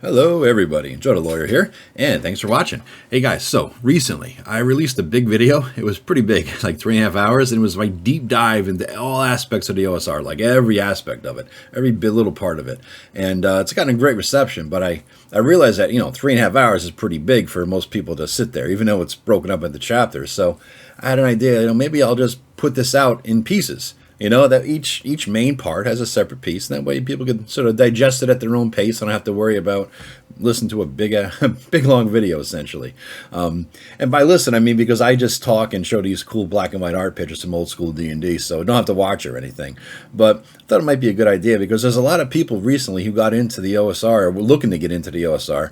Hello everybody, Joe the Lawyer here, and thanks for watching. Hey guys, so recently I released a big video. It was pretty big, like 3.5 hours, and it was my deep dive into all aspects of the OSR, like every aspect of it, every little part of it. And it's gotten a great reception, but I realized that, 3.5 hours is pretty big for most people to sit there, even though it's broken up into chapters. So I had an idea, maybe I'll just put this out in pieces. That each main part has a separate piece, and that way people can sort of digest it at their own pace. I don't have to worry about listening to a big long video essentially. And by listen, I mean because I just talk and show these cool black and white art pictures from old school D&D, so I don't have to watch or anything. But I thought it might be a good idea because there's a lot of people recently who got into the OSR or were looking to get into the OSR.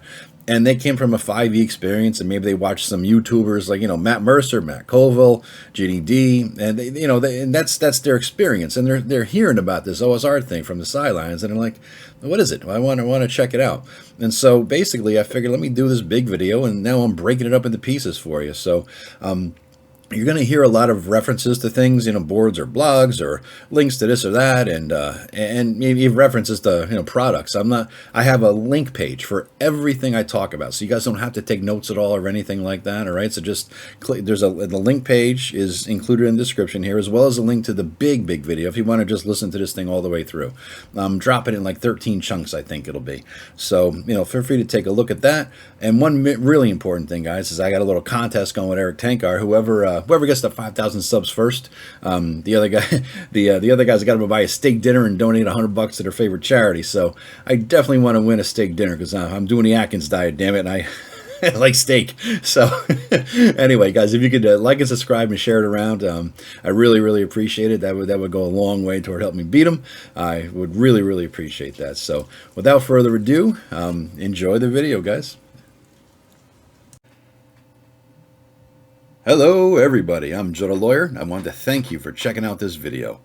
And they came from a 5e experience, and maybe they watched some YouTubers like Matt Mercer, Matt Colville, GDD, and and that's their experience, and they're hearing about this OSR thing from the sidelines, and they're like, what is it? I want to check it out. And so basically, I figured let me do this big video, and now I'm breaking it up into pieces for you. So. You're going to hear a lot of references to things, boards or blogs or links to this or that, and maybe references to products. I have a link page for everything I talk about, so you guys don't have to take notes at all or anything like that. All right, so just click. The link page is included in the description here, as well as a link to the big video if you want to just listen to this thing all the way through. I'm dropping it in like 13 chunks, I think it'll be. So feel free to take a look at that. And one really important thing, guys, is I got a little contest going with Eric Tankar. Whoever gets to 5,000 subs first, the other guy, the other guys got to buy a steak dinner and donate $100 to their favorite charity. So I definitely want to win a steak dinner because I'm doing the Atkins diet, damn it, and I like steak. So anyway, guys, if you could like and subscribe and share it around, I really appreciate it. That would go a long way toward helping me beat them. I would really appreciate that. So without further ado, enjoy the video, guys. Hello everybody, I'm Joe the Lawyer. I want to thank you for checking out this video.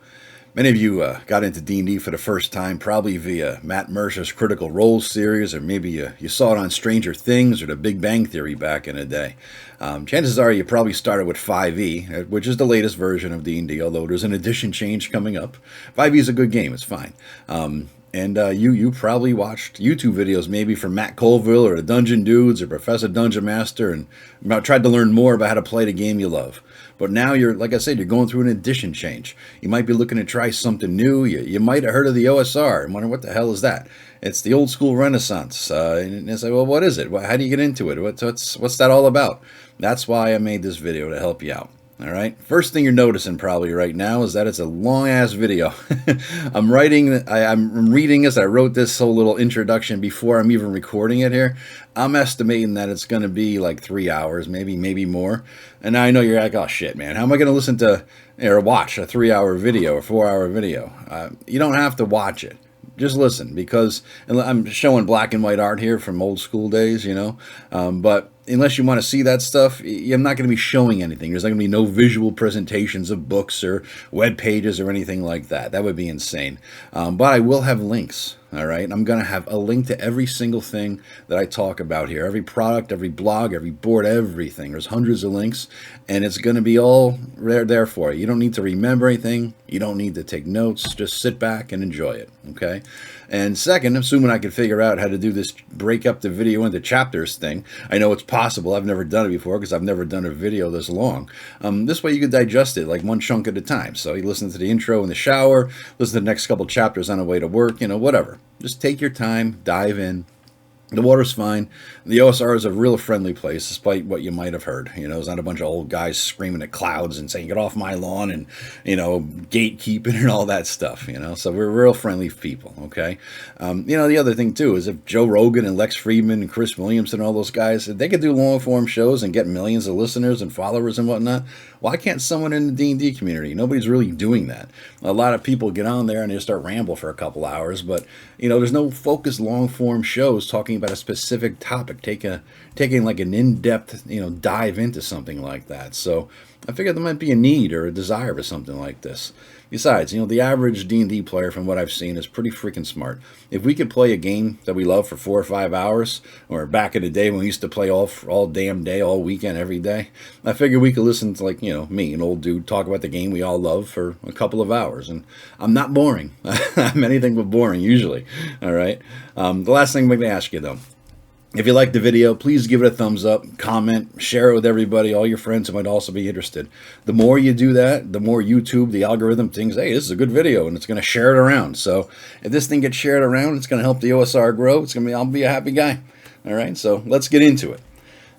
Many of you got into D&D for the first time, probably via Matt Mercer's Critical Role series, or maybe you saw it on Stranger Things or The Big Bang Theory back in the day. Chances are you probably started with 5e, which is the latest version of D&D, although there's an edition change coming up. 5e is a good game, it's fine. And you probably watched YouTube videos maybe from Matt Colville or the Dungeon Dudes or Professor Dungeon Master and tried to learn more about how to play the game you love. But now like I said, you're going through an edition change. You might be looking to try something new. You might have heard of the OSR and wonder what the hell is that? It's the old school Renaissance. And it's like, well, what is it? How do you get into it? What's that all about? That's why I made this video, to help you out. All right. First thing you're noticing probably right now is that it's a long ass video. I'm reading this. I wrote this whole little introduction before I'm even recording it here. I'm estimating that it's going to be like 3 hours, maybe more. And I know you're like, oh shit, man, how am I going to listen to or watch a 3-hour video or 4-hour video? You don't have to watch it. Just listen, because I'm showing black and white art here from old school days, but unless you want to see that stuff, I'm not going to be showing anything. There's not going to be no visual presentations of books or web pages or anything like that. That would be insane. But I will have links. All right, I'm going to have a link to every single thing that I talk about here. Every product, every blog, every board, everything. There's hundreds of links, and it's going to be all there for you. You don't need to remember anything. You don't need to take notes. Just sit back and enjoy it, okay? And second, assuming I can figure out how to do this break up the video into chapters thing. I know it's possible. I've never done it before because I've never done a video this long. This way you can digest it like one chunk at a time. So you listen to the intro in the shower, listen to the next couple chapters on the way to work, whatever. Just take your time, dive in. The water's fine. The OSR is a real friendly place, despite what you might have heard. There's not a bunch of old guys screaming at clouds and saying, get off my lawn, and, gatekeeping and all that stuff, So we're real friendly people, okay? The other thing, too, is if Joe Rogan and Lex Friedman and Chris Williams and all those guys, if they could do long-form shows and get millions of listeners and followers and whatnot, why can't someone in the D&D community? Nobody's really doing that. A lot of people get on there and they start ramble for a couple hours, but, there's no focused long-form shows talking about a specific topic, taking like an in-depth, dive into something like that. So I figured there might be a need or a desire for something like this. Besides, the average D&D player, from what I've seen, is pretty freaking smart. If we could play a game that we love for 4 or 5 hours, or back in the day when we used to play all damn day, all weekend, every day, I figure we could listen to, like, me, an old dude, talk about the game we all love for a couple of hours. And I'm not boring. I'm anything but boring, usually. All right? The last thing I'm going to ask you, though. If you liked the video, please give it a thumbs up, comment, share it with everybody, all your friends who might also be interested. The more you do that, the more YouTube, the algorithm thinks, hey, this is a good video, and it's going to share it around. So if this thing gets shared around, it's going to help the OSR grow. I'll be a happy guy. All right, so let's get into it.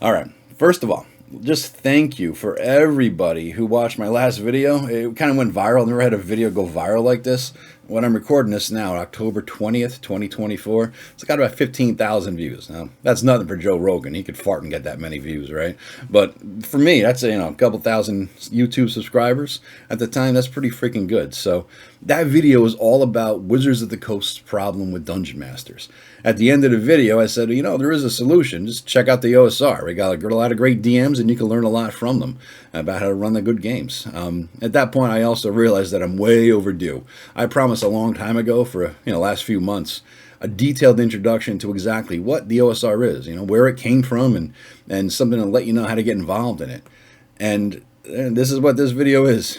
All right, first of all, just thank you for everybody who watched my last video. It kind of went viral. I never had a video go viral like this. When I'm recording this now, October 20th, 2024, it's got about 15,000 views. Now, that's nothing for Joe Rogan. He could fart and get that many views, right? But for me, that's a couple thousand YouTube subscribers. At the time, that's pretty freaking good. So that video is all about Wizards of the Coast's problem with Dungeon Masters. At the end of the video, I said, there is a solution. Just check out the OSR. We got a lot of great DMs, and you can learn a lot from them about how to run the good games. At that point, I also realized that I'm way overdue. I promised a long time ago, for last few months, a detailed introduction to exactly what the OSR is, where it came from, and something to let you know how to get involved in it. And this is what this video is.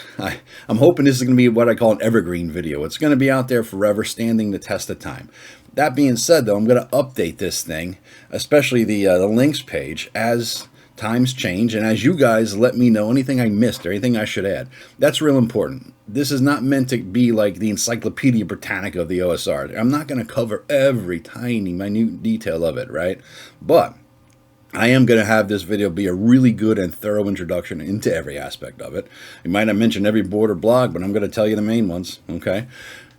I'm hoping this is going to be what I call an evergreen video. It's going to be out there forever, standing the test of time. That being said, though, I'm going to update this thing, especially the links page, as times change, and as you guys let me know anything I missed or anything I should add. That's real important. This is not meant to be like the Encyclopedia Britannica of the OSR. I'm not going to cover every tiny, minute detail of it, right? But I am going to have this video be a really good and thorough introduction into every aspect of it. You might not mention every board or blog, but I'm going to tell you the main ones, okay?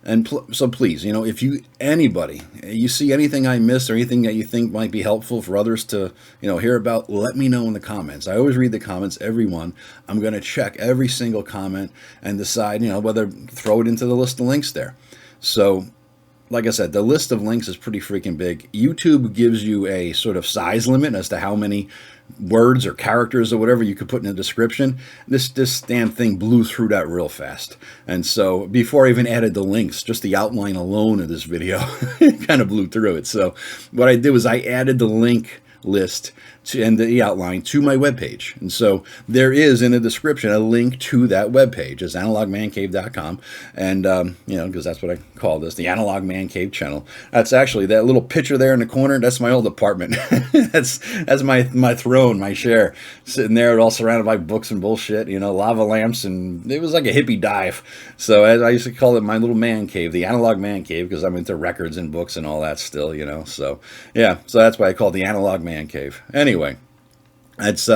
And so please, if you see anything I missed or anything that you think might be helpful for others to, hear about, let me know in the comments. I always read the comments, every one. I'm going to check every single comment and decide, whether throw it into the list of links there. So, like I said, the list of links is pretty freaking big. YouTube gives you a sort of size limit as to how many words or characters or whatever you could put in the description. This damn thing blew through that real fast. And so before I even added the links, just the outline alone of this video kind of blew through it. So what I did was I added the link list and the outline to my webpage. And so there is in the description a link to that webpage. It's analogmancave.com. And, because that's what I call this, the Analog Man Cave channel. That's actually that little picture there in the corner. That's my old apartment. that's my throne, my chair, sitting there all surrounded by books and bullshit, lava lamps. And it was like a hippie dive. So as I used to call it, my little man cave, the Analog Man Cave, because I'm into records and books and all that still, So yeah, so that's why I call it the Analog Man Cave. Anyway, it's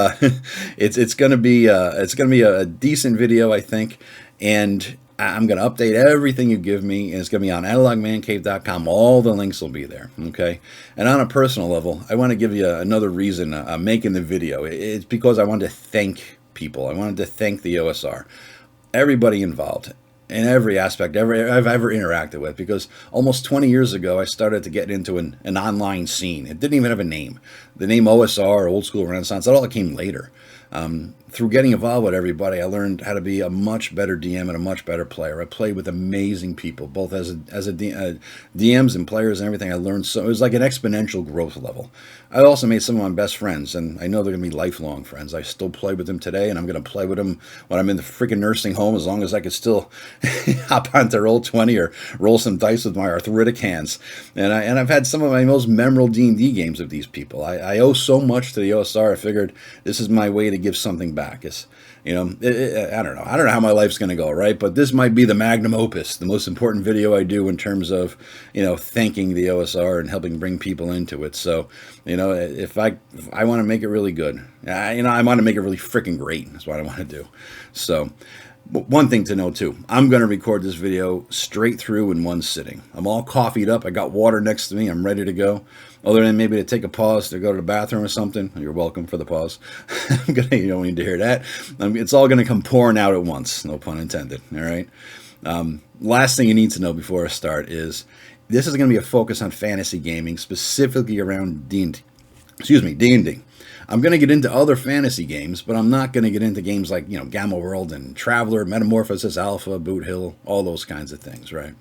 gonna be a decent video, I think, and I'm gonna update everything you give me, and it's gonna be on analogmancave.com. All the links will be there, okay? And on a personal level, I want to give you another reason I'm making the video. It's because I wanted to thank people. I wanted to thank the OSR, everybody involved, in every aspect I've ever interacted with, because almost 20 years ago I started to get into an online scene. It didn't even have a name. The name OSR, Old School Renaissance, that all came later. Through getting involved with everybody, I learned how to be a much better DM and a much better player. I played with amazing people, both as DMs and players and everything. I learned so it was like an exponential growth level. I also made some of my best friends, and I know they're going to be lifelong friends. I still play with them today, and I'm going to play with them when I'm in the freaking nursing home, as long as I could still hop onto Roll20 or roll some dice with my arthritic hands. And I've had some of my most memorable D&D games with these people. I owe so much to the OSR. I figured this is my way to give something back. It's, I don't know. I don't know how my life's going to go, right? But this might be the magnum opus, the most important video I do in terms of, thanking the OSR and helping bring people into it. So, if I want to make it really good, I want to make it really freaking great. That's what I want to do. So, one thing to know too, I'm going to record this video straight through in one sitting. I'm all coffeeed up. I got water next to me. I'm ready to go. Other than maybe to take a pause to go to the bathroom or something. You're welcome for the pause. You don't need to hear that. It's all going to come pouring out at once. No pun intended. All right. Last thing you need to know before I start is this is going to be a focus on fantasy gaming, specifically around D&D. D&D. I'm going to get into other fantasy games, but I'm not going to get into games like, Gamma World and Traveler, Metamorphosis Alpha, Boot Hill, all those kinds of things, right?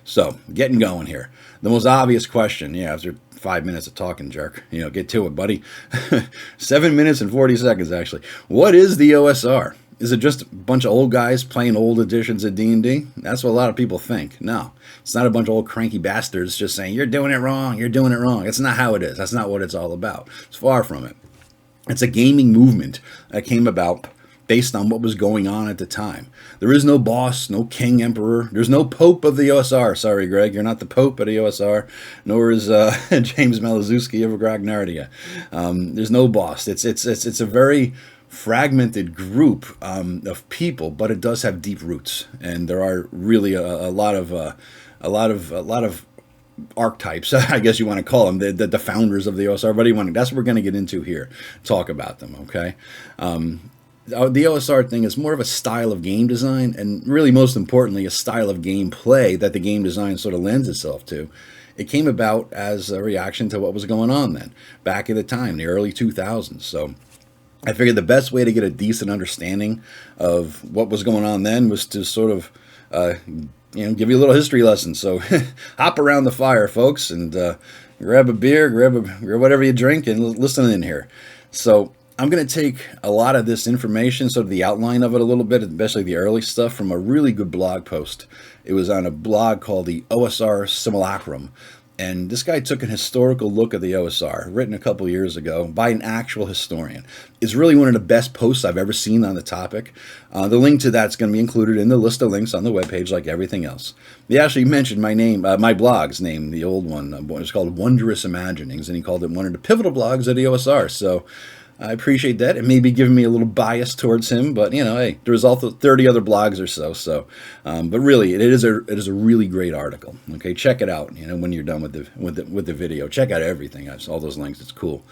So, getting going here. The most obvious question, after 5 minutes of talking, jerk, get to it, buddy. 7 minutes and 40 seconds, actually. What is the OSR? Is it just a bunch of old guys playing old editions of D&D? That's what a lot of people think. No, it's not a bunch of old cranky bastards just saying, you're doing it wrong, you're doing it wrong. That's not how it is. That's not what it's all about. It's far from it. It's a gaming movement that came about based on what was going on at the time. There is no boss, no king, emperor. There's no pope of the OSR. Sorry, Greg, you're not the pope of the OSR, nor is James Malazewski of Grognardia. There's no boss. It's a very fragmented group of people, but it does have deep roots, and there are really a lot of archetypes, I guess you want to call them, the founders of the OSR. What do you want? That's what we're going to get into here. Talk about them, okay? The OSR thing is more of a style of game design, and really, most importantly, a style of gameplay that the game design sort of lends itself to. It came about as a reaction to what was going on then, back at the time, the early 2000s. So I figured the best way to get a decent understanding of what was going on then was to sort of, give you a little history lesson. So hop around the fire, folks, and grab a beer, grab whatever you drink, and listen in here. So I'm going to take a lot of this information, sort of the outline of it a little bit, especially the early stuff, from a really good blog post. It was on a blog called the OSR Simulacrum. And this guy took an historical look at the OSR, written a couple years ago by an actual historian. It's really one of the best posts I've ever seen on the topic. The link to that's going to be included in the list of links on the webpage, like everything else. He actually mentioned my name, my blog's name, the old one. It was called Wondrous Imaginings, and he called it one of the pivotal blogs of the OSR. So I appreciate that. It may be giving me a little bias towards him, but hey, there's also 30 other blogs or so. But really, it is a really great article. Okay, check it out. When you're done with the video, check out everything. I saw all those links. It's cool.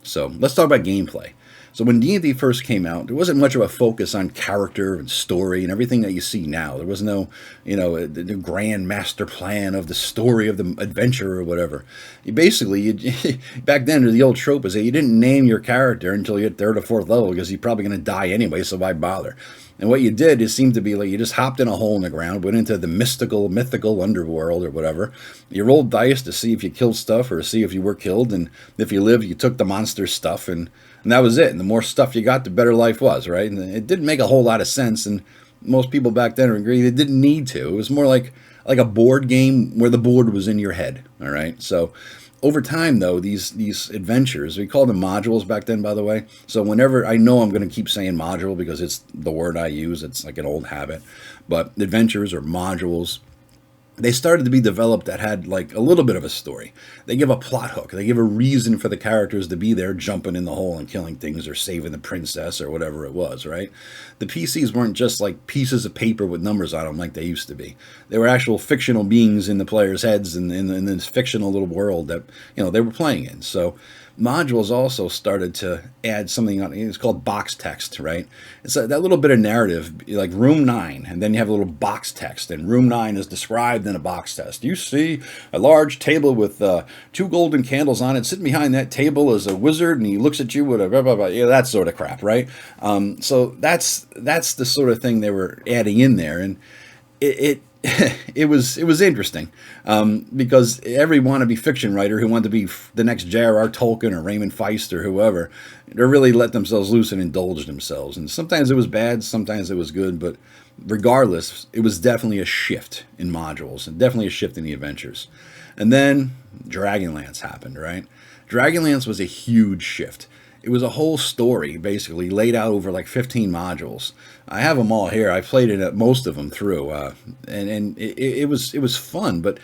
So let's talk about gameplay. So when D&D first came out, there wasn't much of a focus on character and story and everything that you see now. There was no, the grand master plan of the story of the adventure or whatever. Back then, the old trope was that you didn't name your character until you hit 3rd or 4th level because you're probably going to die anyway, so why bother? And what you did, it seemed to be like you just hopped in a hole in the ground, went into the mythical underworld or whatever. You rolled dice to see if you killed stuff or see if you were killed, and if you lived, you took the monster's stuff, and that was it. And the more stuff you got, the better life was, right? And it didn't make a whole lot of sense, and most people back then agreed it didn't need to. It was more like a board game where the board was in your head, all right? So over time, though, these adventures, we called them modules back then, by the way. So whenever, I know I'm going to keep saying module because it's the word I use. It's like an old habit. But adventures or modules, they started to be developed that had like a little bit of a story. They give a plot hook. They give a reason for the characters to be there jumping in the hole and killing things or saving the princess or whatever it was, right? The PCs weren't just like pieces of paper with numbers on them like they used to be. They were actual fictional beings in the players' heads and in this fictional little world that, they were playing in. So modules also started to add something on. It's called box text, right? It's that little bit of narrative, like room 9, and then you have a little box text, and room 9 is described in a box text. You see a large table with 2 golden candles on it. Sitting behind that table is a wizard, and he looks at you with a blah, blah, blah, that sort of crap, right? So that's the sort of thing they were adding in there, and it was interesting because every wannabe fiction writer who wanted to be the next J.R.R. Tolkien or Raymond Feist or whoever, they really let themselves loose and indulged themselves. And sometimes it was bad, sometimes it was good, but regardless, it was definitely a shift in modules and definitely a shift in the adventures. And then Dragonlance happened, right? Dragonlance was a huge shift. It was a whole story, basically, laid out over like 15 modules. I have them all here. I played most of them through, and it was fun. But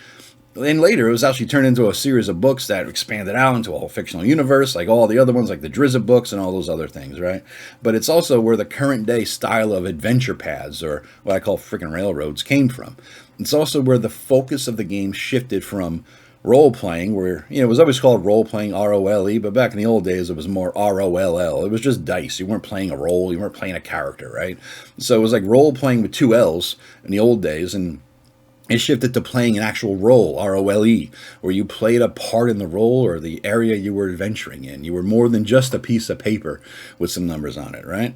then later, it was actually turned into a series of books that expanded out into a whole fictional universe, like all the other ones, like the Drizzt books and all those other things, right? But it's also where the current day style of adventure paths, or what I call freaking railroads, came from. It's also where the focus of the game shifted from role-playing, where, it was always called role-playing, R-O-L-E, but back in the old days, it was more R-O-L-L. It was just dice. You weren't playing a role. You weren't playing a character, right? So it was like role-playing with 2 L's in the old days, and It shifted to playing an actual role, ROLE, where you played a part in the role or the area you were adventuring in. You were more than just a piece of paper with some numbers on it, right?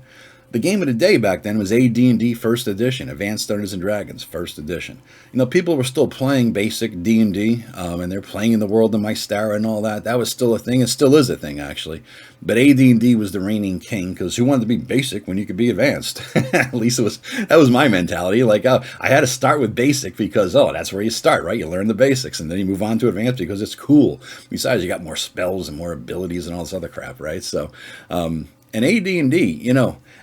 The game of the day back then was AD&D First Edition, Advanced Dungeons and Dragons First Edition. You know, people were still playing basic D&D, and they're playing in the world of Mystara and all that. That was still a thing. It still is a thing, actually. But AD&D was the reigning king because who wanted to be basic when you could be advanced? At least that was my mentality. Like, I had to start with basic because, that's where you start, right? You learn the basics, and then you move on to advanced because it's cool. Besides, you got more spells and more abilities and all this other crap, right? So, and AD&D,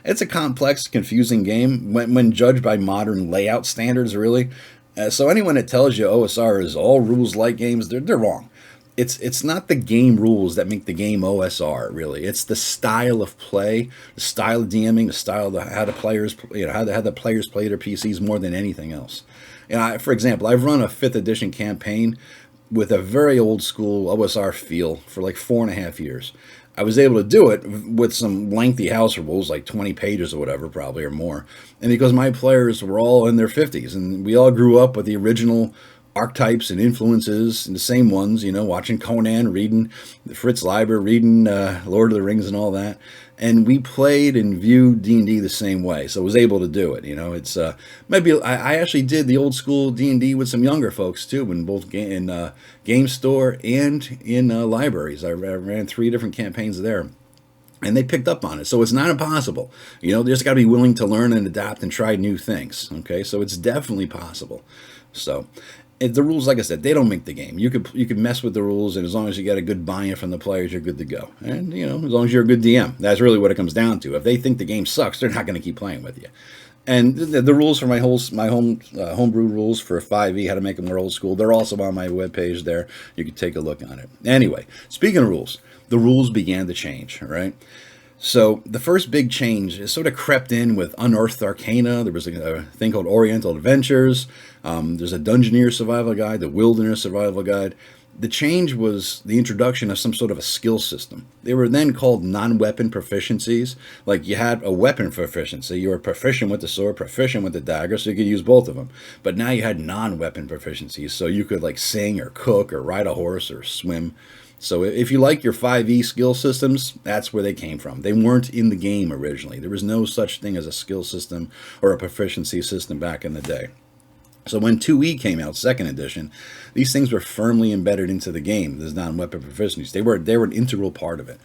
it's a complex, confusing game when judged by modern layout standards, really. So anyone that tells you OSR is all rules like games, they're wrong. It's not the game rules that make the game OSR, really. It's the style of play, the style of DMing, the style of how the players, how the players play their PCs more than anything else. For example, I've run a 5th edition campaign with a very old school OSR feel for like 4.5 years. I was able to do it with some lengthy house rules, like 20 pages or whatever, probably, or more. And because my players were all in their 50s, and we all grew up with the original archetypes and influences, and the same ones, watching Conan, reading the Fritz Leiber, reading Lord of the Rings and all that. And we played and viewed D&D the same way, so I was able to do it. It's maybe I actually did the old school D&D with some younger folks too, in both in game store and in libraries. I ran 3 different campaigns there, and they picked up on it. So it's not impossible. You just got to be willing to learn and adapt and try new things. Okay, so it's definitely possible. So. The rules, like I said, they don't make the game. You could mess with the rules, and as long as you get a good buy-in from the players, you're good to go. And as long as you're a good DM, that's really what it comes down to. If they think the game sucks, they're not going to keep playing with you. And the rules for my homebrew rules for 5e, how to make them more old school, they're also on my webpage there. You can take a look on it. Anyway, speaking of rules, the rules began to change, right? So the first big change is sort of crept in with Unearthed Arcana. There was a thing called Oriental Adventures. There's a Dungeoneer Survival Guide, the Wilderness Survival Guide. The change was the introduction of some sort of a skill system. They were then called non-weapon proficiencies. Like you had a weapon proficiency. You were proficient with the sword, proficient with the dagger, so you could use both of them. But now you had non-weapon proficiencies, so you could like sing or cook or ride a horse or swim. So if you like your 5e skill systems, that's where they came from. They weren't in the game originally. There was no such thing as a skill system or a proficiency system back in the day. So when 2e came out, 2nd edition, these things were firmly embedded into the game, these non-weapon proficiencies. They were an integral part of it.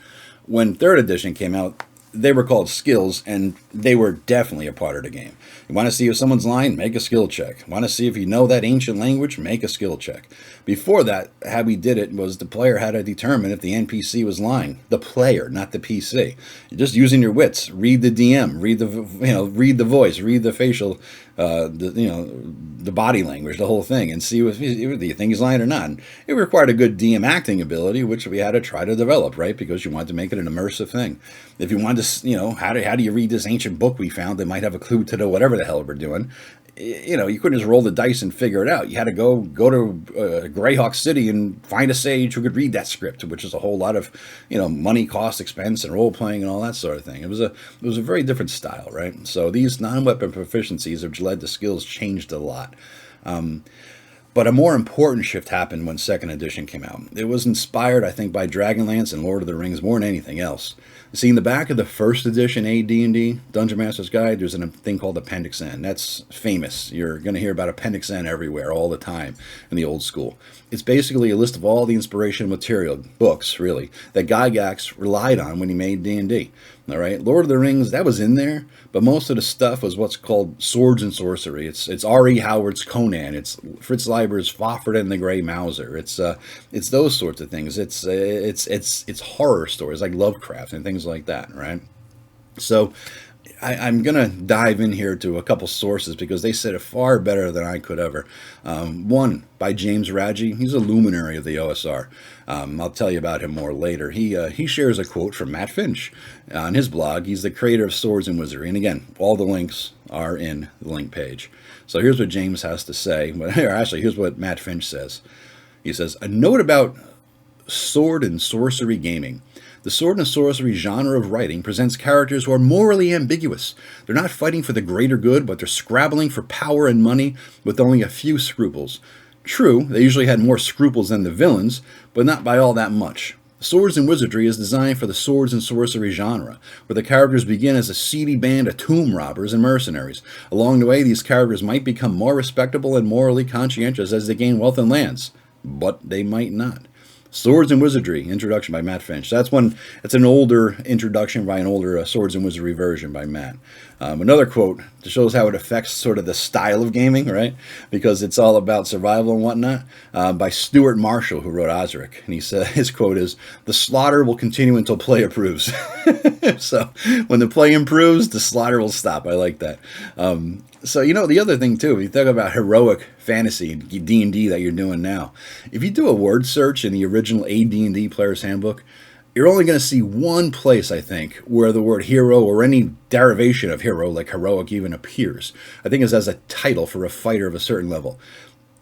When 3rd edition came out, they were called skills, and they were definitely a part of the game. You want to see if someone's lying? Make a skill check. Want to see if you know that ancient language? Make a skill check. Before that, how we did it was the player had to determine if the NPC was lying. The player, not the PC. You're just using your wits. Read the DM. Read the voice. Read the facial, the body language, the whole thing, and see if you think he's lying or not. And it required a good DM acting ability, which we had to try to develop, right? Because you wanted to make it an immersive thing. If you wanted to, how do you read this ancient book we found that might have a clue to whatever the hell we're doing? You couldn't just roll the dice and figure it out. You had to go to Greyhawk City and find a sage who could read that script, which is a whole lot of, money, cost, expense, and role playing and all that sort of thing. It was a very different style, right? So these non-weapon proficiencies, which led to skills, changed a lot. But a more important shift happened when 2nd edition came out. It was inspired, I think, by Dragonlance and Lord of the Rings more than anything else. See, in the back of the 1st edition AD&D, Dungeon Master's Guide, there's a thing called Appendix N. That's famous. You're going to hear about Appendix N everywhere all the time in the old school. It's basically a list of all the inspirational material, books, really, that Gygax relied on when he made D&D. All right, Lord of the Rings, that was in there, but most of the stuff was what's called swords and sorcery. It's R.E. Howard's Conan. It's Fritz Leiber's Fafhrd and the Grey Mouser. It's those sorts of things. It's horror stories like Lovecraft and things like that, right? So I'm going to dive in here to a couple sources because they said it far better than I could ever. One, by James Raggi. He's a luminary of the OSR. I'll tell you about him more later. He shares a quote from Matt Finch on his blog. He's the creator of Swords and Wizardry. And again, all the links are in the link page. So here's what James has to say. Actually, here's what Matt Finch says. He says, a note about sword and sorcery gaming. The sword and sorcery genre of writing presents characters who are morally ambiguous. They're not fighting for the greater good, but they're scrabbling for power and money with only a few scruples. True, they usually had more scruples than the villains, but not by all that much. Swords and Wizardry is designed for the swords and sorcery genre, where the characters begin as a seedy band of tomb robbers and mercenaries. Along the way, these characters might become more respectable and morally conscientious as they gain wealth and lands, but they might not. Swords and Wizardry, introduction by Matt Finch. That's an older introduction by an older Swords and Wizardry version by Matt. Another quote that shows how it affects sort of the style of gaming, right? Because it's all about survival and whatnot, by Stuart Marshall, who wrote Osric. And he said, his quote is, "The slaughter will continue until play improves." So when the play improves, the slaughter will stop. I like that. So, the other thing, too, if you talk about heroic fantasy, D&D that you're doing now, if you do a word search in the original AD&D Player's Handbook, you're only going to see one place, I think, where the word hero or any derivation of hero, like heroic, even appears. I think it's as a title for a fighter of a certain level.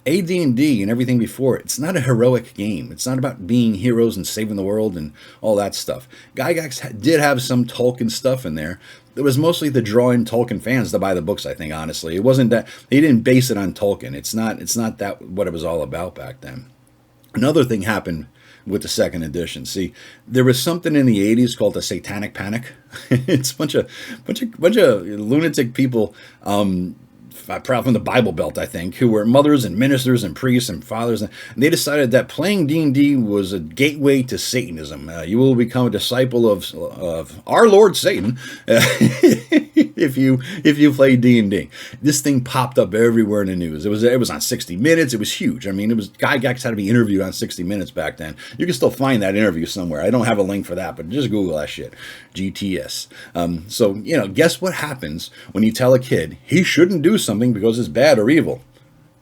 AD&D and everything before it, it's not a heroic game. It's not about being heroes and saving the world and all that stuff. Gygax did have some Tolkien stuff in there. It was mostly the drawing Tolkien fans to buy the books, I think, honestly. It wasn't that, he didn't base it on Tolkien. It's not that what it was all about back then. Another thing happened with the second edition. See, there was something in the 80s called the Satanic Panic. It's a bunch of lunatic people, from the Bible Belt, I think, who were mothers and ministers and priests and fathers, and they decided that playing D&D was a gateway to Satanism. You will become a disciple of our Lord Satan if you play D&D. This thing popped up everywhere in the news. It was on 60 Minutes. It was huge. I mean, it was Gygax had to be interviewed on 60 Minutes back then. You can still find that interview somewhere. I don't have a link for that, but just Google that shit. GTS. So guess what happens when you tell a kid he shouldn't do something because it's bad or evil?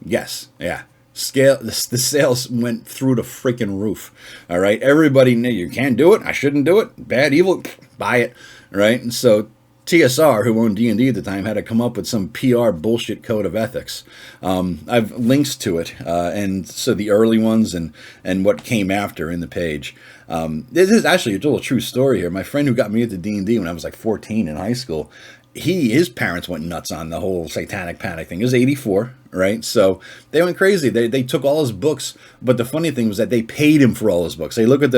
Yes, yeah. The sales went through the freaking roof. All right, everybody knew you can't do it. I shouldn't do it. Bad, evil, buy it. Right, and so TSR, who owned D&D at the time, had to come up with some PR bullshit code of ethics. I've links to it, and so the early ones and what came after in the page. This is actually a little true story here. My friend who got me into D&D when I was like 14 in high school, his parents went nuts on the whole Satanic Panic thing. It was 84, right? So they went crazy. They took all his books, but the funny thing was that they paid him for all his books. They looked at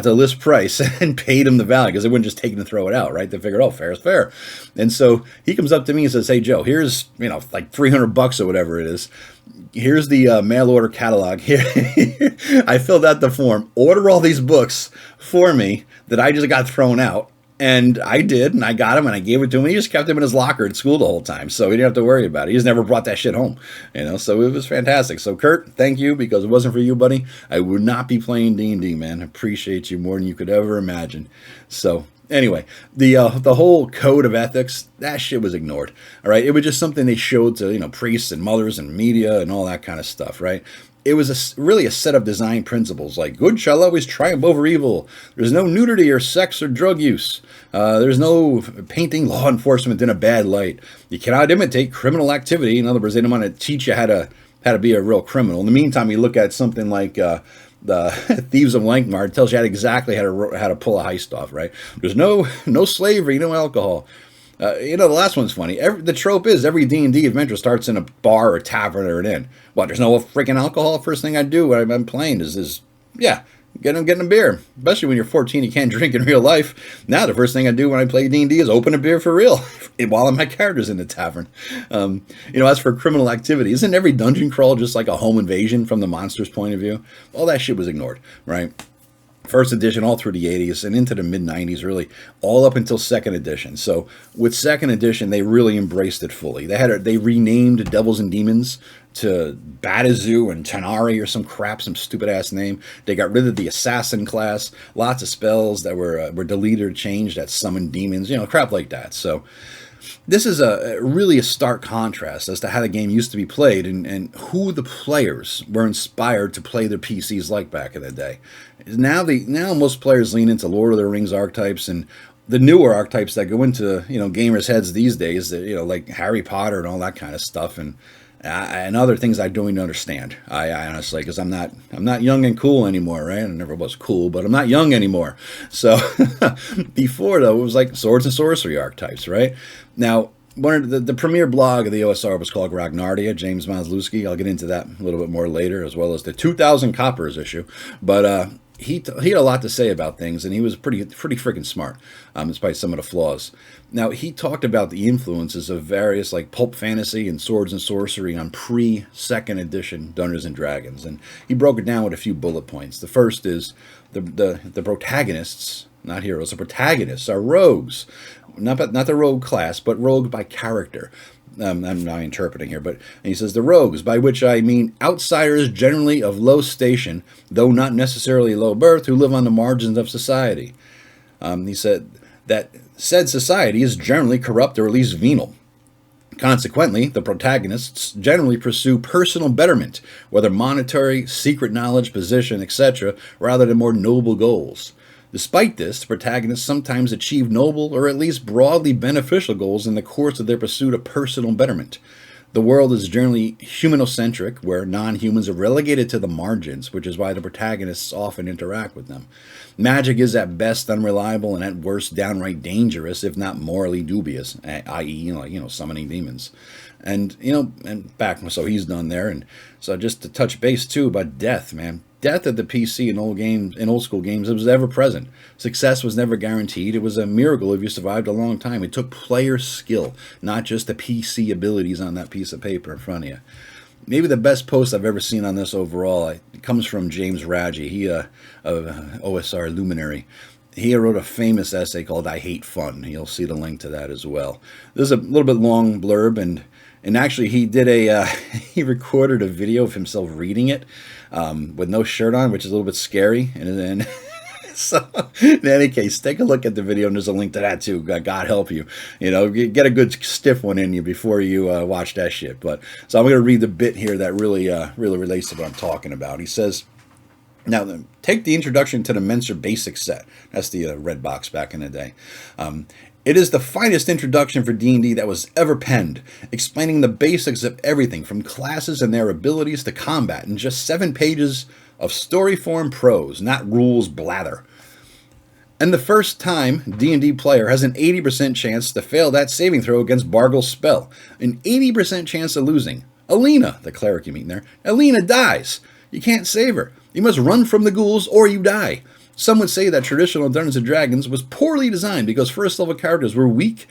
the list price and paid him the value because they wouldn't just take it and throw it out, right? They figured, oh, fair is fair. And so he comes up to me and says, "Hey, Joe, here's like $300 or whatever it is. Here's the mail order catalog. Here, I filled out the form. Order all these books for me that I just got thrown out." And I did, and I got him, and I gave it to him. He just kept him in his locker at school the whole time, so he didn't have to worry about it. He just never brought that shit home, so it was fantastic. So, Kurt, thank you, because if it wasn't for you, buddy, I would not be playing D&D, man. I appreciate you more than you could ever imagine. So, anyway, the whole code of ethics, that shit was ignored, all right? It was just something they showed to, priests and mothers and media and all that kind of stuff, right? It was really a set of design principles, like good shall always triumph over evil. There's no nudity or sex or drug use. There's no painting law enforcement in a bad light. You cannot imitate criminal activity. In other words, they don't want to teach you how to be a real criminal. In the meantime, you look at something like the Thieves of Lankmar. It tells you exactly how to pull a heist off, right? There's no slavery, no alcohol. The last one's funny. The trope is every D&D adventure starts in a bar or tavern or an inn. What, there's no freaking alcohol? First thing I do when I'm playing is getting a beer. Especially when you're 14, you can't drink in real life. Now the first thing I do when I play D&D is open a beer for real while my character's in the tavern. As for criminal activity, isn't every dungeon crawl just like a home invasion from the monster's point of view? All that shit was ignored, right? First edition all through the 80s and into the mid-90s, really, all up until second edition. So with second edition, they really embraced it fully. They renamed Devils and Demons to Batazu and Tanari or some stupid-ass name. They got rid of the Assassin class, lots of spells that were deleted or changed that summoned demons, crap like that. So this is really a stark contrast as to how the game used to be played and who the players were inspired to play their PCs like back in the day. Now most players lean into Lord of the Rings archetypes and the newer archetypes that go into gamers' heads these days, like Harry Potter and all that kind of stuff. And And other things I don't even understand. I honestly, because I'm not young and cool anymore, right? I never was cool, but I'm not young anymore. So before though, it was like swords and sorcery archetypes, right? Now, one of the premier blog of the OSR was called Grognardia, James Maslewski. I'll get into that a little bit more later, as well as the 2000 Coppers issue. But he had a lot to say about things, and he was pretty freaking smart, despite some of the flaws. Now, he talked about the influences of various like pulp fantasy and swords and sorcery on pre-second edition Dungeons and Dragons, and he broke it down with a few bullet points. The first is the protagonists, not heroes, the protagonists are rogues, not the rogue class, but rogue by character. I'm not interpreting here, but he says the rogues, by which I mean outsiders generally of low station, though not necessarily low birth, who live on the margins of society. He said that said society is generally corrupt or at least venal. Consequently, the protagonists generally pursue personal betterment, whether monetary, secret knowledge, position, etc., rather than more noble goals. Despite this, the protagonists sometimes achieve noble or at least broadly beneficial goals in the course of their pursuit of personal betterment. The world is generally humanocentric, where non-humans are relegated to the margins, which is why the protagonists often interact with them. Magic is at best unreliable and at worst downright dangerous, if not morally dubious, i.e., summoning demons. And so he's done there. And so just to touch base too about death, man. Death at the PC in old school games, it was ever present. Success was never guaranteed. It was a miracle if you survived a long time. It took player skill, not just the PC abilities on that piece of paper in front of you. Maybe the best post I've ever seen on this overall, it comes from James Raggi, he OSR luminary. He wrote a famous essay called "I Hate Fun." You'll see the link to that as well. This is a little bit long blurb, and actually he did he recorded a video of himself reading it with no shirt on, which is a little bit scary. And then, so in any case, take a look at the video, and there's a link to that too. God help you. Get a good stiff one in you before you watch that shit. But so I'm going to read the bit here that really relates to what I'm talking about. He says, now, take the introduction to the Menser Basic set. That's the red box back in the day. It is the finest introduction for D&D that was ever penned, explaining the basics of everything from classes and their abilities to combat in just 7 pages of story form prose, not rules blather. And the first time D&D player has an 80% chance to fail that saving throw against Bargle's spell. An 80% chance of losing. Alina, the cleric you meet there, Alina dies. You can't save her. You must run from the ghouls or you die. Some would say that traditional Dungeons & Dragons was poorly designed because first level characters were weak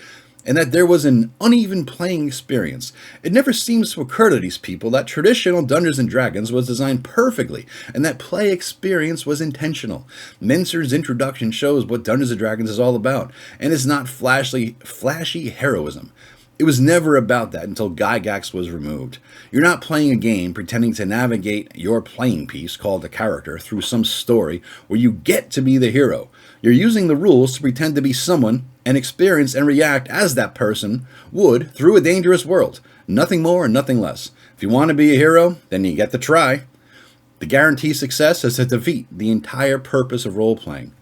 and that there was an uneven playing experience. It never seems to occur to these people that traditional Dungeons & Dragons was designed perfectly and that play experience was intentional. Menser's introduction shows what Dungeons & Dragons is all about, and it's not flashy heroism. It was never about that until Gygax was removed. You're not playing a game pretending to navigate your playing piece, called a character, through some story where you get to be the hero. You're using the rules to pretend to be someone and experience and react as that person would through a dangerous world. Nothing more and nothing less. If you want to be a hero, then you get to try. The guaranteed success is to defeat the entire purpose of role-playing.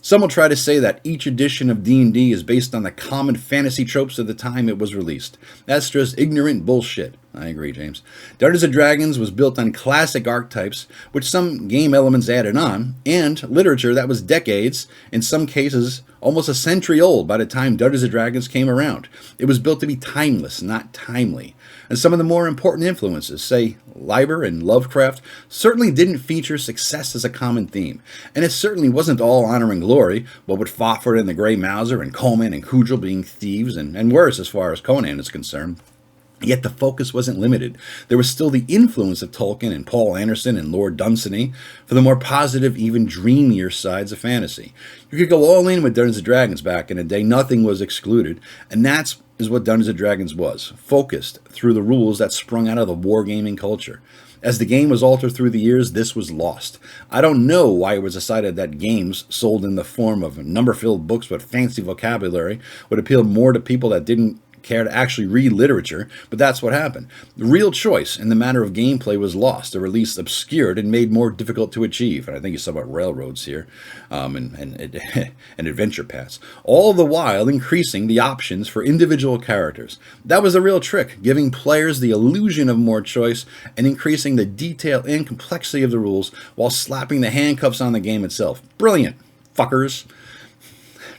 Some will try to say that each edition of D&D is based on the common fantasy tropes of the time it was released. That's just ignorant bullshit. I agree, James. Dungeons & Dragons was built on classic archetypes, which some game elements added on, and literature that was decades, in some cases almost a century old by the time Dungeons & Dragons came around. It was built to be timeless, not timely. And some of the more important influences, say Liber and Lovecraft, certainly didn't feature success as a common theme. And it certainly wasn't all honor and glory, what with Fafhrd and the Grey Mouser and Coleman and Cudgel being thieves and worse as far as Conan is concerned. Yet the focus wasn't limited. There was still the influence of Tolkien and Paul Anderson and Lord Dunsany for the more positive, even dreamier sides of fantasy. You could go all in with Dungeons & Dragons back in the day. Nothing was excluded. And that's what Dungeons & Dragons was, focused through the rules that sprung out of the wargaming culture. As the game was altered through the years, this was lost. I don't know why it was decided that games sold in the form of number-filled books with fancy vocabulary would appeal more to people that didn't care to actually read literature, but that's what happened. The real choice in the matter of gameplay was lost, or at least obscured and made more difficult to achieve. And I think you saw about railroads here, and adventure paths. All the while increasing the options for individual characters. That was the real trick, giving players the illusion of more choice and increasing the detail and complexity of the rules while slapping the handcuffs on the game itself. Brilliant, fuckers.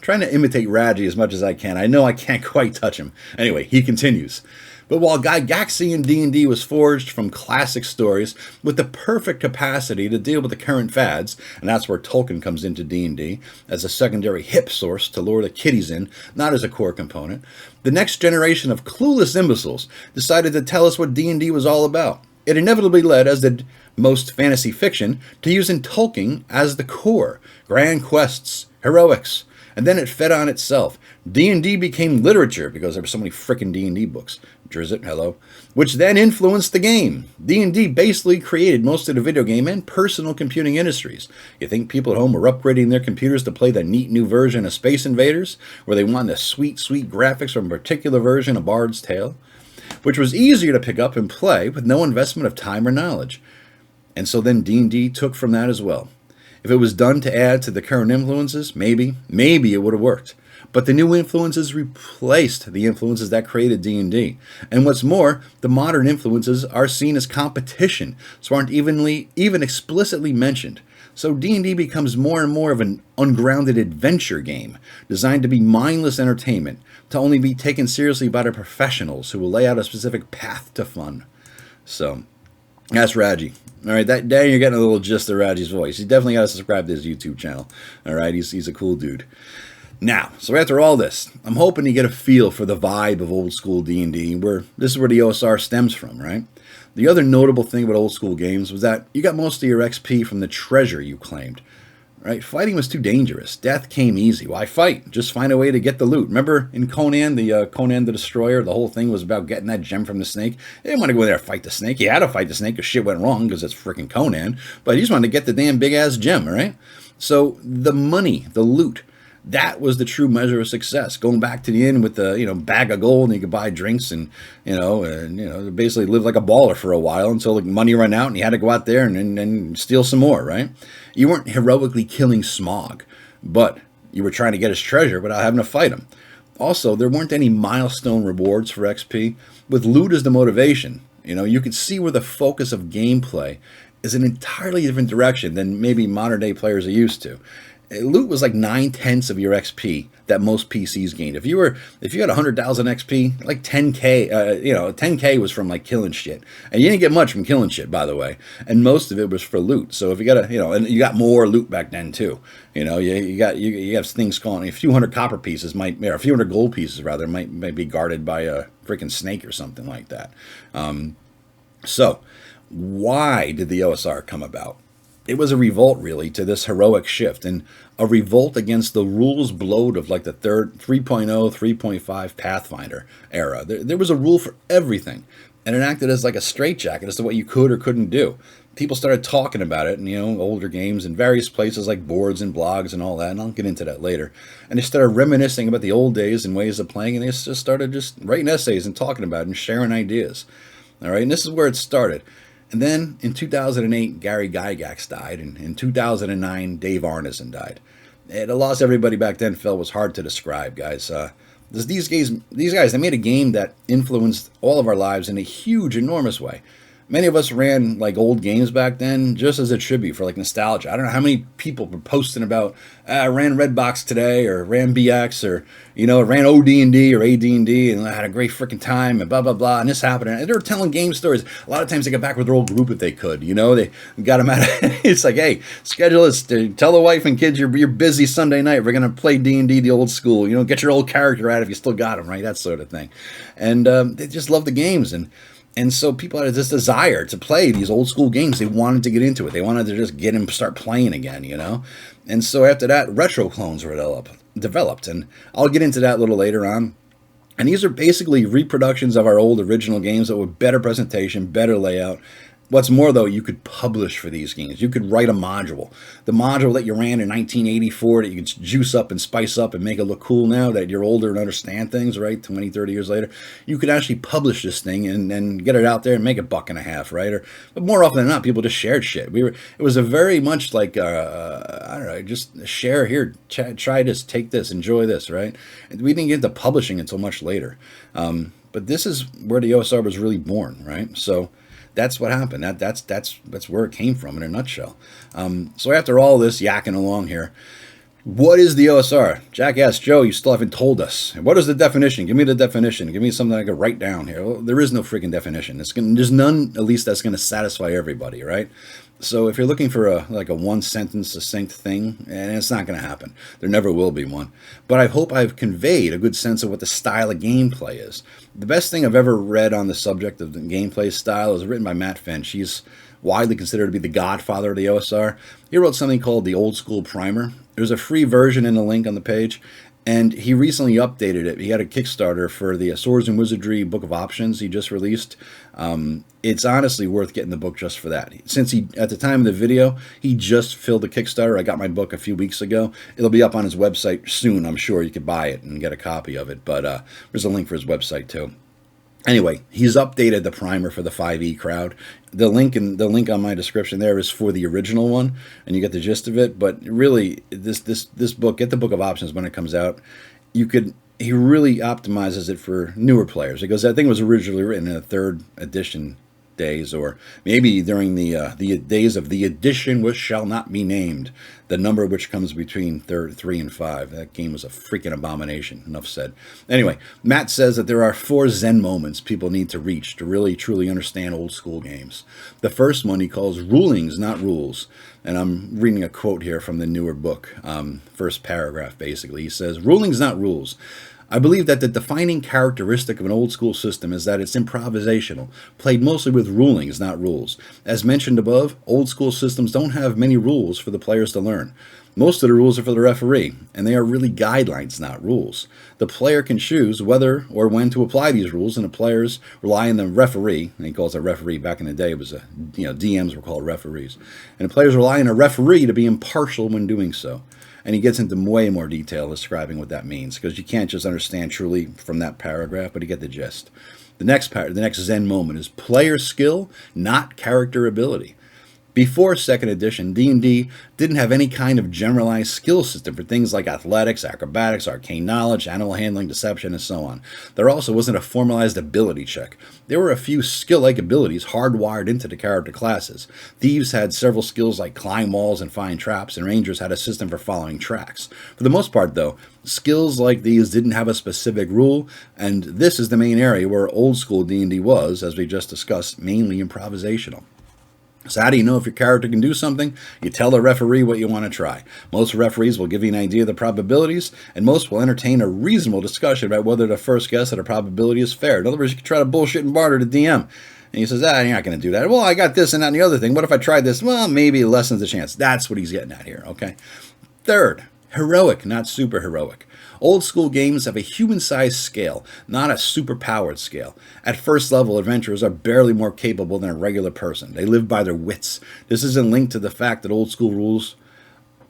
Trying to imitate Raji as much as I can. I know I can't quite touch him. Anyway, he continues. But while Gygaxian D&D was forged from classic stories with the perfect capacity to deal with the current fads, and that's where Tolkien comes into D&D as a secondary hip source to lure the kiddies in, not as a core component, the next generation of clueless imbeciles decided to tell us what D&D was all about. It inevitably led, as did most fantasy fiction, to using Tolkien as the core, grand quests, heroics, and then it fed on itself. D&D became literature because there were so many frickin' D&D books. Drizzt, hello. Which then influenced the game. D&D basically created most of the video game and personal computing industries. You think people at home were upgrading their computers to play the neat new version of Space Invaders, where they wanted the sweet, sweet graphics from a particular version of Bard's Tale, which was easier to pick up and play with no investment of time or knowledge. And so then D&D took from that as well. If it was done to add to the current influences, maybe it would have worked. But the new influences replaced the influences that created D&D. And what's more, the modern influences are seen as competition, so aren't even explicitly mentioned. So D&D becomes more and more of an ungrounded adventure game, designed to be mindless entertainment, to only be taken seriously by the professionals who will lay out a specific path to fun. So, that's Raji. All right, there you're getting a little gist of Raji's voice. You definitely got to subscribe to his YouTube channel. All right, he's a cool dude. Now, so after all this, I'm hoping you get a feel for the vibe of old school D&D, where this is where the OSR stems from, right? The other notable thing about old school games was that you got most of your XP from the treasure you claimed. Right? Fighting was too dangerous. Death came easy. Why fight? Just find a way to get the loot. Remember in Conan, Conan the Destroyer, the whole thing was about getting that gem from the snake. He didn't want to go in there and fight the snake. He had to fight the snake because shit went wrong because it's freaking Conan. But he just wanted to get the damn big-ass gem, right? So the money, the loot, that was the true measure of success. Going back to the inn with the bag of gold, and you could buy drinks and basically live like a baller for a while until the money ran out and you had to go out there and steal some more, right? You weren't heroically killing Smog, but you were trying to get his treasure without having to fight him. Also, there weren't any milestone rewards for XP. With loot as the motivation, you could see where the focus of gameplay is an entirely different direction than maybe modern day players are used to. Loot was like 9/10 of your XP that most PCs gained. If you had 100,000 XP, like 10K, 10K was from like killing shit, and you didn't get much from killing shit, by the way. And most of it was for loot. So if you got and you got more loot back then too. You have things calling a few hundred copper pieces or a few hundred gold pieces rather might be guarded by a freaking snake or something like that. So why did the OSR come about? It was a revolt, really, to this heroic shift, and a revolt against the rules bloat of like the 3.0, 3.5 Pathfinder era. There was a rule for everything, and it acted as like a straitjacket as to what you could or couldn't do. People started talking about it in older games in various places like boards and blogs and all that, and I'll get into that later. And they started reminiscing about the old days and ways of playing, and they just started just writing essays and talking about it and sharing ideas. All right, and this is where it started. And then in 2008, Gary Gygax died, and in 2009, Dave Arneson died. The loss everybody back then felt was hard to describe, guys. These guys, they made a game that influenced all of our lives in a huge, enormous way. Many of us ran like old games back then just as a tribute for like nostalgia. I don't know how many people were posting about, I ran Redbox today, or ran BX, or, ran OD&D or AD&D, and I had a great freaking time, and blah, blah, blah, and this happened. And they were telling game stories. A lot of times they got back with their old group if they could, they got them out of, it's like, hey, schedule this, tell the wife and kids you're busy Sunday night, we're going to play D&D the old school, get your old character out if you still got them, right, that sort of thing. And they just love the games, and so people had this desire to play these old school games. They wanted to get into it. They wanted to just get and start playing again, And so after that, retro clones were developed. And I'll get into that a little later on. And these are basically reproductions of our old original games that were better presentation, better layout, What's more, though, you could publish for these games. You could write a module. The module that you ran in 1984 that you could juice up and spice up and make it look cool now that you're older and understand things, right? 20, 30 years later. You could actually publish this thing and get it out there and make $1.50, right? But more often than not, people just shared shit. It was a very much like, I don't know, just share here, try this, take this, enjoy this, right? And we didn't get into publishing until much later. But this is where the OSR was really born, right? So that's what happened. That's where it came from in a nutshell. So after all this yakking along here, what is the OSR? Jack asked Joe, you still haven't told us. What is the definition? Give me the definition. Give me something I could write down here. Well, there is no freaking definition. There's none, at least, that's going to satisfy everybody, right? So if you're looking for a one-sentence succinct thing, and it's not going to happen. There never will be one. But I hope I've conveyed a good sense of what the style of gameplay is. The best thing I've ever read on the subject of the gameplay style is written by Matt Finch. He's widely considered to be the godfather of the OSR. He wrote something called the Old School Primer. There's a free version in the link on the page, and he recently updated it. He had a Kickstarter for the Swords and Wizardry Book of Options he just released. It's honestly worth getting the book just for that. Since at the time of the video, he just filled the Kickstarter. I got my book a few weeks ago. It'll be up on his website soon, I'm sure. You could buy it and get a copy of it, but there's a link for his website too. Anyway, he's updated the primer for the 5e crowd. The link on my description there is for the original one, and you get the gist of it. But really, this book, get the Book of Options when it comes out. He really optimizes it for newer players, because I think it was originally written in a 3rd edition days, or maybe during the days of the edition which shall not be named, the number which comes between 3 and 5. That game was a freaking abomination. Enough said. Anyway, Matt says that there are 4 Zen moments people need to reach to really truly understand old school games. The first one he calls rulings, not rules. And I'm reading a quote here from the newer book, first paragraph basically. He says, rulings, not rules. I believe that the defining characteristic of an old school system is that it's improvisational, played mostly with rulings, not rules. As mentioned above, old school systems don't have many rules for the players to learn. Most of the rules are for the referee, and they are really guidelines, not rules. The player can choose whether or when to apply these rules, and the players rely on the referee. And he calls it referee. Back in the day, it was DMs were called referees, and the players rely on a referee to be impartial when doing so. And he gets into way more detail describing what that means, because you can't just understand truly from that paragraph, but you get the gist. The next Zen moment is player skill, not character ability. Before 2nd edition, D&D didn't have any kind of generalized skill system for things like athletics, acrobatics, arcane knowledge, animal handling, deception, and so on. There also wasn't a formalized ability check. There were a few skill-like abilities hardwired into the character classes. Thieves had several skills like climb walls and find traps, and rangers had a system for following tracks. For the most part, though, skills like these didn't have a specific rule, and this is the main area where old school D&D was, as we just discussed, mainly improvisational. So how do you know if your character can do something? You tell the referee what you want to try. Most referees will give you an idea of the probabilities, and most will entertain a reasonable discussion about whether the first guess at a probability is fair. In other words, you can try to bullshit and barter the DM. And he says, you're not going to do that. Well, I got this and that and the other thing. What if I tried this? Well, maybe it lessens the chance. That's what he's getting at here, okay? Third, heroic, not super heroic. Old school games have a human-sized scale, not a super-powered scale. At first level, adventurers are barely more capable than a regular person. They live by their wits. This isn't linked to the fact that old school rules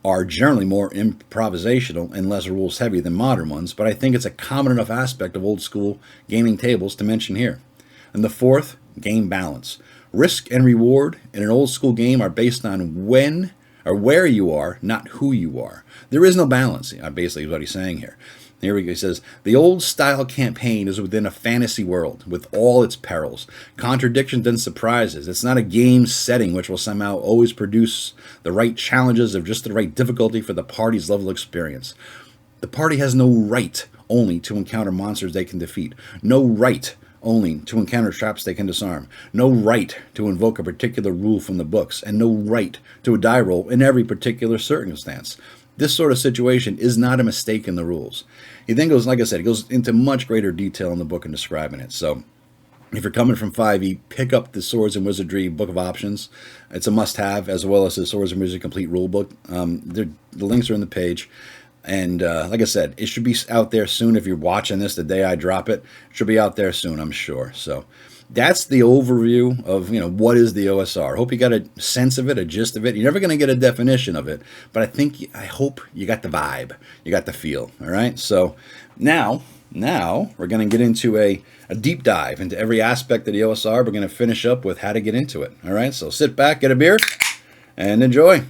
are generally more improvisational and less rules-heavy than modern ones, but I think it's a common enough aspect of old school gaming tables to mention here. And the fourth, game balance. Risk and reward in an old school game are based on when or where you are, not who you are. There is no balance, basically is what he's saying here. Here we go. He says, the old style campaign is within a fantasy world with all its perils, contradictions, and surprises. It's not a game setting which will somehow always produce the right challenges of just the right difficulty for the party's level of experience. The party has no right only to encounter monsters they can defeat, no right only to encounter traps they can disarm, no right to invoke a particular rule from the books, and no right to a die roll in every particular circumstance. This sort of situation is not a mistake in the rules. He then goes, like I said, he goes into much greater detail in the book in describing it. So if you're coming from 5e, pick up the Swords and Wizardry Book of Options. It's a must-have, as well as the Swords and Wizardry Complete Rulebook. The links are in the page. And like I said, it should be out there soon. If you're watching this the day I drop it, it should be out there soon, I'm sure. So that's the overview of, what is the OSR. Hope you got a sense of it, a gist of it. You're never going to get a definition of it, but I hope you got the vibe, you got the feel. All right. So now we're going to get into a deep dive into every aspect of the OSR. We're going to finish up with how to get into it. All right. So sit back, get a beer, and enjoy.